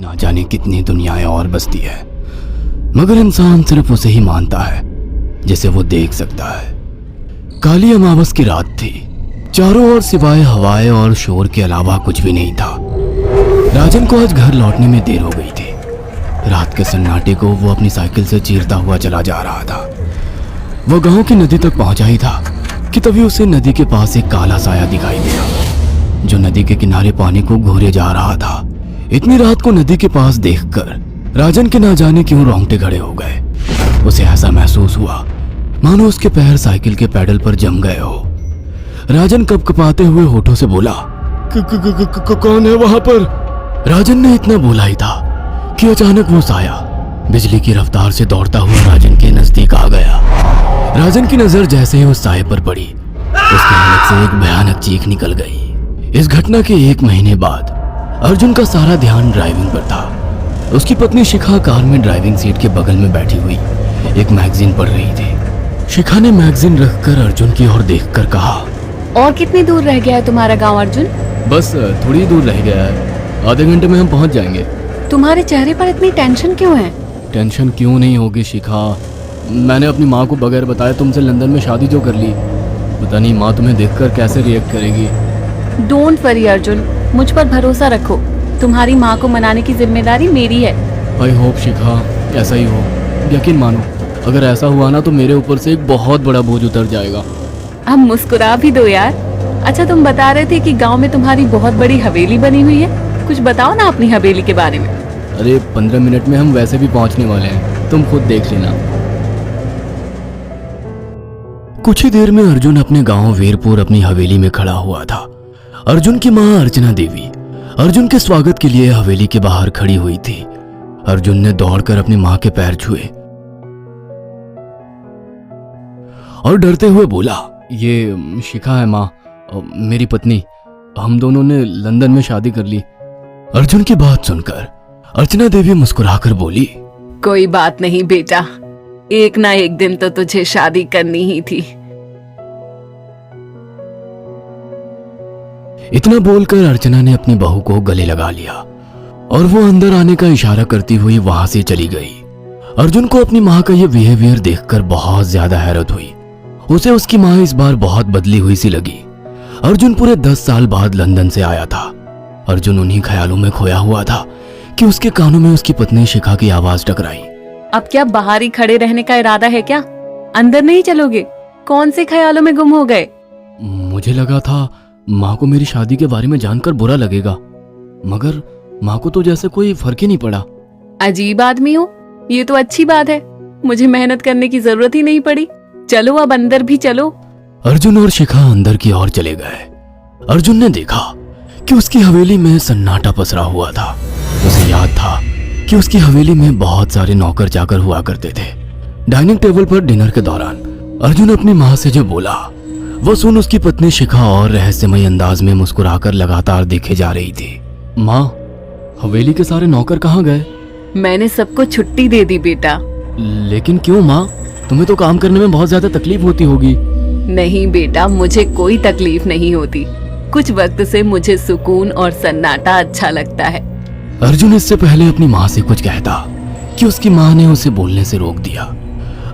ना जाने कितनी दुनियाएं और बसती है, मगर इंसान सिर्फ उसे ही मानता है जिसे वो देख सकता है। काली अमावस की रात थी। चारों ओर सिवाय हवाएं और शोर के अलावा कुछ भी नहीं था। राजन को आज घर लौटने में देर हो गई थी। रात के सन्नाटे को वो अपनी साइकिल से चीरता हुआ चला जा रहा था। वो गांव की नदी तक पहुंचा ही था कि तभी उसे नदी के पास एक काला साया दिखाई दिया, जो नदी के किनारे पानी को घूरे जा रहा था। इतनी रात को नदी के पास देखकर राजन के ना जाने क्यों रोंगटे खड़े हो गए। उसे ऐसा महसूस हुआ मानो उसके पैर साइकिल के पैडल पर जम गए हो। राजन कपकपाते हुए होठों से बोला, कौन है वहां पर? राजन ने इतना बोला ही था कि अचानक वो साया बिजली की रफ्तार से दौड़ता हुआ राजन के नजदीक आ गया। राजन की नजर जैसे ही उस साये पर पड़ी, उसके हलक से एक भयानक चीख निकल गई। इस घटना के 1 महीने बाद अर्जुन का सारा ध्यान ड्राइविंग पर था। उसकी पत्नी शिखा कार में ड्राइविंग सीट के बगल में बैठी हुई एक मैगजीन पढ़ रही थी। शिखा ने मैगजीन रखकर अर्जुन की ओर देखकर कहा, और कितनी दूर रह गया है तुम्हारा गांव अर्जुन? बस थोड़ी दूर रह गया है, आधे घंटे में हम पहुंच जाएंगे। तुम्हारे चेहरे पर इतनी टेंशन क्यों है? टेंशन क्यों नहीं होगी शिखा, मैंने अपनी माँ को बगैर बताए तुमसे लंदन में शादी जो कर ली। पता नहीं माँ तुम्हें देखकर कैसे रिएक्ट करेगी। डोंट वरी अर्जुन, मुझ पर भरोसा रखो। तुम्हारी माँ को मनाने की जिम्मेदारी मेरी है। आई होप शिखा ऐसा ही हो। यकीन मानो, अगर ऐसा हुआ ना तो मेरे ऊपर से एक बहुत बड़ा बोझ उतर जाएगा। अब मुस्कुरा भी दो यार। अच्छा, तुम बता रहे थे कि गांव में तुम्हारी बहुत बड़ी हवेली बनी हुई है, कुछ बताओ ना अपनी हवेली के बारे में। अरे 15 मिनट में हम वैसे भी पहुंचने वाले हैं, तुम खुद देख लेना। कुछ ही देर में अर्जुन अपने गांव वीरपुर अपनी हवेली में खड़ा हुआ था। अर्जुन की मां अर्चना देवी अर्जुन के स्वागत के लिए हवेली के बाहर खड़ी हुई थी। अर्जुन ने दौड़कर अपनी मां के पैर छुए और डरते हुए बोला, ये शिखा है माँ, मेरी पत्नी। हम दोनों ने लंदन में शादी कर ली। अर्जुन की बात सुनकर अर्चना देवी मुस्कुराकर बोली, कोई बात नहीं बेटा, एक ना एक दिन तो तुझे शादी करनी ही थी। इतना बोलकर अर्चना ने अपनी बहू को गले लगा लिया और वो अंदर आने का इशारा करती हुई वहां से चली गई। अर्जुन को अपनी माँ का ये बिहेवियर देखकर बहुत ज्यादा हैरत हुई। उसे उसकी माँ इस बार बहुत बदली हुई सी लगी। अर्जुन पूरे 10 साल बाद लंदन से आया था। अर्जुन उन्हीं ख्यालों में खोया हुआ था कि उसके कानों में उसकी पत्नी शिखा की आवाज टकराई। अब क्या बाहर ही खड़े रहने का इरादा है क्या? अंदर नहीं चलोगे? कौन से ख्यालों में गुम हो गए? मुझे लगा था माँ को मेरी शादी के बारे में जानकर बुरा लगेगा, मगर माँ को तो जैसे कोई फर्क ही नहीं पड़ा। अजीब आदमी हो, ये तो अच्छी बात है। मुझे मेहनत करने की जरूरत ही नहीं पड़ी। चलो अब अंदर भी चलो। अर्जुन और शिखा अंदर की ओर चले गए। अर्जुन ने देखा कि उसकी हवेली में सन्नाटा पसरा हुआ था। उसे याद था कि उसकी हवेली में बहुत सारे नौकर चाकर हुआ करते थे। डाइनिंग टेबल पर डिनर के दौरान अर्जुन अपनी माँ से जो बोला, वो सुन उसकी पत्नी शिखा और रहस्यमय अंदाज में मुस्कुराकर लगातार देखे जा रही थी। माँ, हवेली के सारे नौकर कहाँ गए? मैंने सबको छुट्टी दे दी बेटा। लेकिन क्यों माँ, तुम्हें तो काम करने में बहुत ज्यादा तकलीफ होती होगी। नहीं बेटा, मुझे कोई तकलीफ नहीं होती। कुछ वक्त से मुझे सुकून और सन्नाटा अच्छा लगता है। अर्जुन इससे पहले अपनी माँ से कुछ कहता कि उसकी माँ ने उसे बोलने से रोक दिया।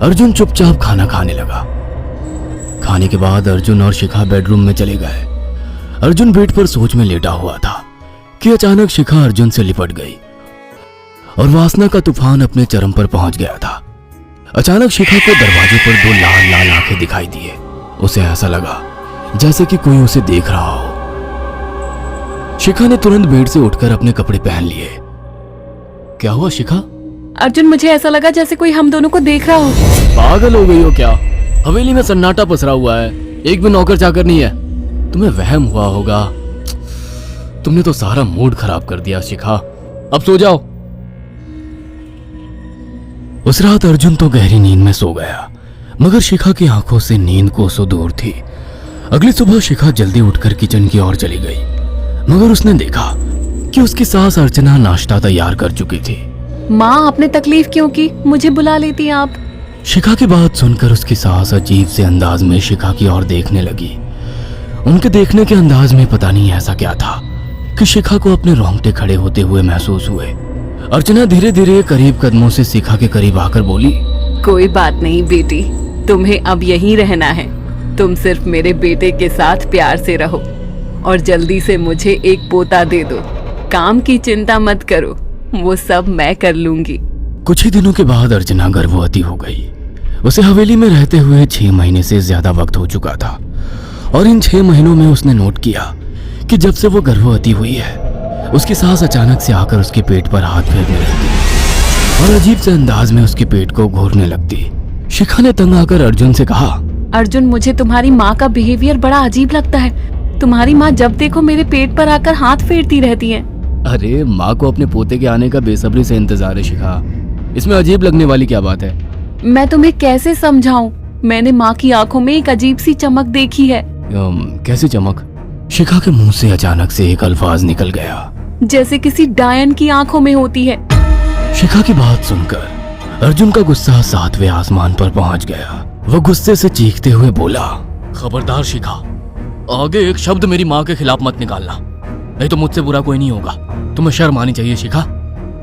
अर्जुन चुपचाप खाना खाने लगा। खाने के बाद अर्जुन और शिखा बेडरूम में चले गए। अर्जुन बेड पर सोच में लेटा हुआ था कि अचानक शिखा अर्जुन से लिपट गई और वासना का तूफान अपने चरम पर पहुंच गया था। अचानक शिखा को दरवाजे पर 2 लाल लाल आंखें दिखाई दिए। उसे ऐसा लगा जैसे कि कोई उसे देख रहा हो। शिखा ने तुरंत बेड से उठकर अपने कपड़े पहन लिए। क्या हुआ शिखा? अर्जुन, मुझे ऐसा लगा जैसे कोई हम दोनों को देख रहा हो। पागल हो गई हो क्या? हवेली में सन्नाटा पसरा हुआ है, एक भी नौकर चाकर नहीं है। तुम्हें वहम हुआ होगा। तुमने तो सारा मूड खराब कर दिया शिखा, अब सो जाओ। उस रात अर्जुन तो गहरी नींद में सो गया, मगर शिखा की आंखों से नींद कोसों दूर थी। अगली सुबह शिखा जल्दी उठकर किचन की ओर चली गई, मगर उसने देखा कि उसकी सास अर्चना नाश्ता तैयार कर चुकी थी। माँ, आपने तकलीफ क्यों की? मुझे बुला लेती आप। शिखा की बात सुनकर उसकी सास अजीब से अंदाज में शिखा की ओर देखने लगी। उनके देखने के अंदाज में पता नहीं ऐसा क्या था कि शिखा को अपने रोंगटे खड़े होते हुए महसूस हुए। अर्चना धीरे धीरे करीब कदमों से शिखा के करीब आकर बोली, कोई बात नहीं बेटी, तुम्हें अब यहीं रहना है। तुम सिर्फ मेरे बेटे के साथ प्यार से रहो और जल्दी से मुझे एक पोता दे दो। काम की चिंता मत करो, वो सब मैं कर लूंगी। कुछ ही दिनों के बाद अर्चना गर्भवती हो गई। उसे हवेली में रहते हुए 6 महीने से ज्यादा वक्त हो चुका था और इन 6 महीनों में उसने नोट किया कि जब से वो गर्भवती हुई है उसकी सास अचानक से आकर उसके पेट पर हाथ फेरने लगती और अजीब से अंदाज में उसके पेट को घूरने लगती। शिखा ने तंग आकर अर्जुन से कहा, अर्जुन, मुझे तुम्हारी माँ का बिहेवियर बड़ा अजीब लगता है। तुम्हारी माँ जब देखो मेरे पेट पर आकर हाथ फेरती रहती है। अरे माँ को अपने पोते के आने का बेसब्री से इंतजार है शिखा, इसमें अजीब लगने वाली क्या बात है? मैं तुम्हें कैसे समझाऊं? मैंने माँ की आंखों में एक अजीब सी चमक देखी है। कैसी चमक? शिखा के मुंह से अचानक से एक अल्फाज निकल गया, जैसे किसी डायन की आंखों में होती है। शिखा की बात सुनकर अर्जुन का गुस्सा 7वें आसमान पर पहुंच गया। वो गुस्से से चीखते हुए बोला, खबरदार शिखा, आगे एक शब्द मेरी माँ के खिलाफ मत निकालना, नहीं तो मुझसे बुरा कोई नहीं होगा। तुम्हें शर्म आनी चाहिए शिखा।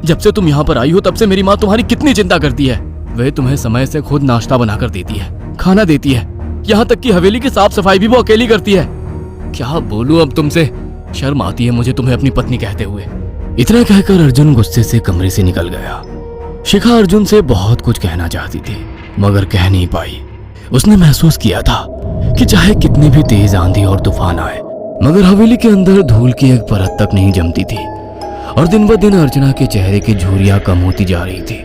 जब से तुम यहाँ पर आई हो तब से मेरी माँ तुम्हारी कितनी चिंता करती है। वह तुम्हें समय से खुद नाश्ता बनाकर देती है, खाना देती है, यहाँ तक कि हवेली की साफ सफाई भी वो अकेली करती है। क्या बोलूं अब तुमसे, शर्म आती है मुझे तुम्हें अपनी पत्नी कहते हुए। इतना कहकर अर्जुन गुस्से से कमरे से निकल गया। शिखा अर्जुन से बहुत कुछ कहना चाहती थी मगर कह नहीं पाई। उसने महसूस किया था कि चाहे कितनी भी तेज आंधी और तूफान आए मगर हवेली के अंदर धूल की एक परत तक नहीं जमती थी और दिन ब दिन अर्चना के चेहरे की झुर्रियां कम होती जा रही थी।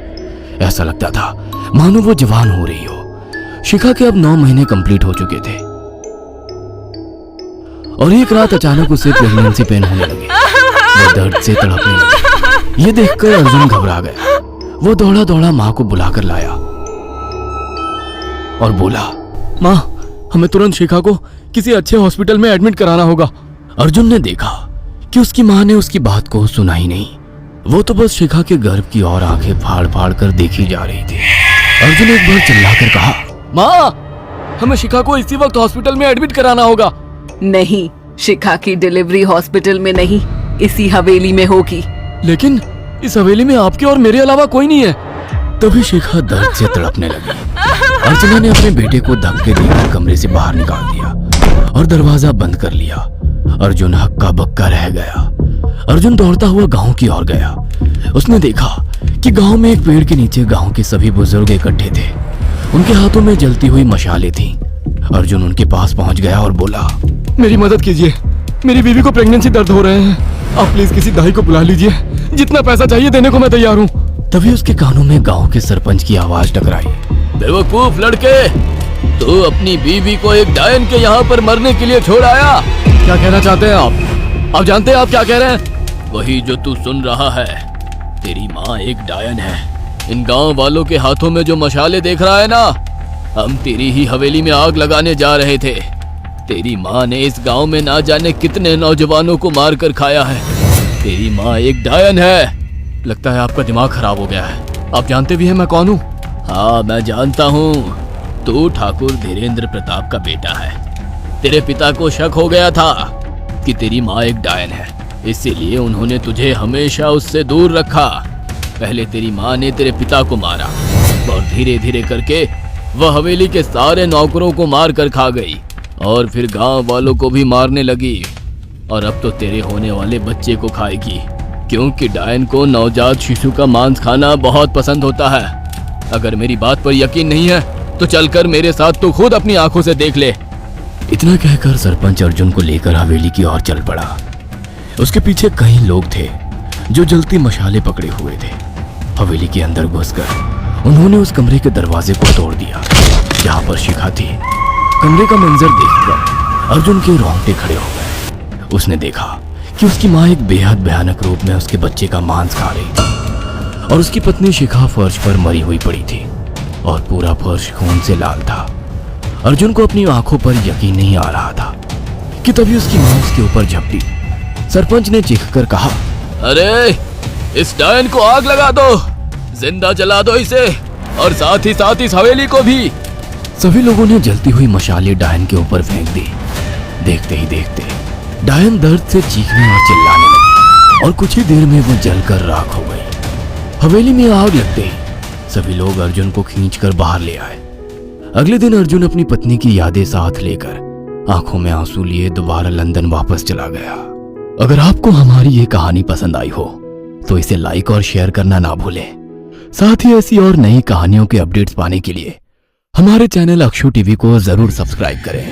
ऐसा लगता था मानो वो जवान हो रही हो। शिखा के अब 9 महीने कंप्लीट हो चुके थे और एक रात अचानक उसे प्रेगनेंसी पेन होने लगी। वो दर्द से तड़पने लगी। ये देखकर अर्जुन घबरा गया। वो दौड़ा दौड़ा माँ को बुलाकर लाया और बोला, माँ, हमें तुरंत शिखा को किसी अच्छे हॉस्पिटल में एडमिट कराना होगा। अर्जुन ने देखा कि उसकी माँ ने उसकी बात को सुना ही नहीं। वो तो बस शिखा के गर्भ की ओर आंखें फाड़ फाड़ कर देखी जा रही थी। अर्जुन एक बार चिल्लाकर कहा, माँ, हमें शिखा को इसी वक्त हॉस्पिटल में एडमिट कराना होगा। नहीं, शिखा की डिलीवरी हॉस्पिटल में नहीं, इसी हवेली में होगी। लेकिन इस हवेली में आपके और मेरे अलावा कोई नहीं है। तभी शिखा दर्द से तड़पने लगी। अर्चना ने अपने बेटे को धक्के देकर कमरे से बाहर निकाल दिया और दरवाजा बंद कर लिया। अर्जुन हक्का बक्का रह गया। अर्जुन दौड़ता हुआ गांव की ओर गया। उसने देखा कि गांव में एक पेड़ के नीचे गांव के सभी बुजुर्ग इकट्ठे थे। उनके हाथों में जलती हुई मशालें थीं। अर्जुन उनके पास पहुंच गया और बोला, मेरी मदद कीजिए, मेरी बीवी को प्रेगनेंसी दर्द हो रहे हैं। आप प्लीज किसी दाई को बुला लीजिए, जितना पैसा चाहिए देने को मैं तैयार हूँ। तभी उसके कानों में गांव के सरपंच की आवाज टकराई, बेवकूफ लड़के, तू अपनी बीवी को एक डायन के यहाँ पर मरने के लिए छोड़ आया। क्या कहना चाहते हैं आप जानते हैं आप क्या कह रहे हैं? वही जो तू सुन रहा है। तेरी माँ एक डायन है। इन गांव वालों के हाथों में जो मशाले देख रहा है ना, हम तेरी ही हवेली में आग लगाने जा रहे थे। तेरी माँ ने इस गांव में ना जाने कितने नौजवानों को मार कर खाया है। तेरी माँ एक डायन है। लगता है आपका दिमाग खराब हो गया है। आप जानते भी हैं मैं कौन हूँ? हाँ, मैं जानता हूँ। तू ठाकुर धीरेन्द्र प्रताप का बेटा है। तेरे पिता को शक हो गया था कि तेरी माँ एक डायन है, इसीलिए उन्होंने तुझे हमेशा उससे दूर रखा। पहले तेरी माँ ने तेरे पिता को मारा और धीरे धीरे करके वह हवेली के सारे नौकरों को मार कर खा गई और फिर गांव वालों को भी मारने लगी और अब तो तेरे होने वाले बच्चे को खाएगी, क्योंकि डायन को नवजात शिशु का मांस खाना बहुत पसंद होता है। अगर मेरी बात पर यकीन नहीं है तो चलकर मेरे साथ तो खुद अपनी आंखों से देख ले। इतना कहकर सरपंच अर्जुन को लेकर हवेली की ओर चल पड़ा। उसके पीछे कई लोग थे जो जलती मशाले पकड़े हुए थे। हवेली के अंदर घुसकर उन्होंने उस कमरे के दरवाजे को तोड़ दिया जहाँ पर शिखा थी। कमरे का मंजर देखकर अर्जुन के रोंगटे खड़े हो गए। उसने देखा कि उसकी माँ एक बेहद भयानक रूप में उसके बच्चे का मांस खा रही थी और उसकी पत्नी शिखा फर्श पर मरी हुई पड़ी थी और पूरा फर्श खून से लाल था। अर्जुन को अपनी आंखों पर यकीन नहीं आ रहा था कि तभी उसकी माँ उसके ऊपर झपटी। सरपंच ने चीखकर कहा, अरे इस डायन को आग लगा दो, जिंदा जला दो इसे और साथ ही साथ इस हवेली को भी। सभी लोगों ने जलती हुई मशाले डायन के ऊपर फेंक दी। देखते ही देखते डायन दर्द से चीखने और चिल्लाने लगी और कुछ ही देर में वो जलकर राख हो गई। हवेली में आग लगते ही सभी लोग अर्जुन को खींचकर बाहर ले आए। अगले दिन अर्जुन अपनी पत्नी की यादें साथ लेकर आंखों में आंसू लिए दोबारा लंदन वापस चला गया। अगर आपको हमारी ये कहानी पसंद आई हो तो इसे लाइक और शेयर करना ना भूलें। साथ ही ऐसी और नई कहानियों के अपडेट्स पाने के लिए हमारे चैनल अक्षु टीवी को जरूर सब्सक्राइब करें।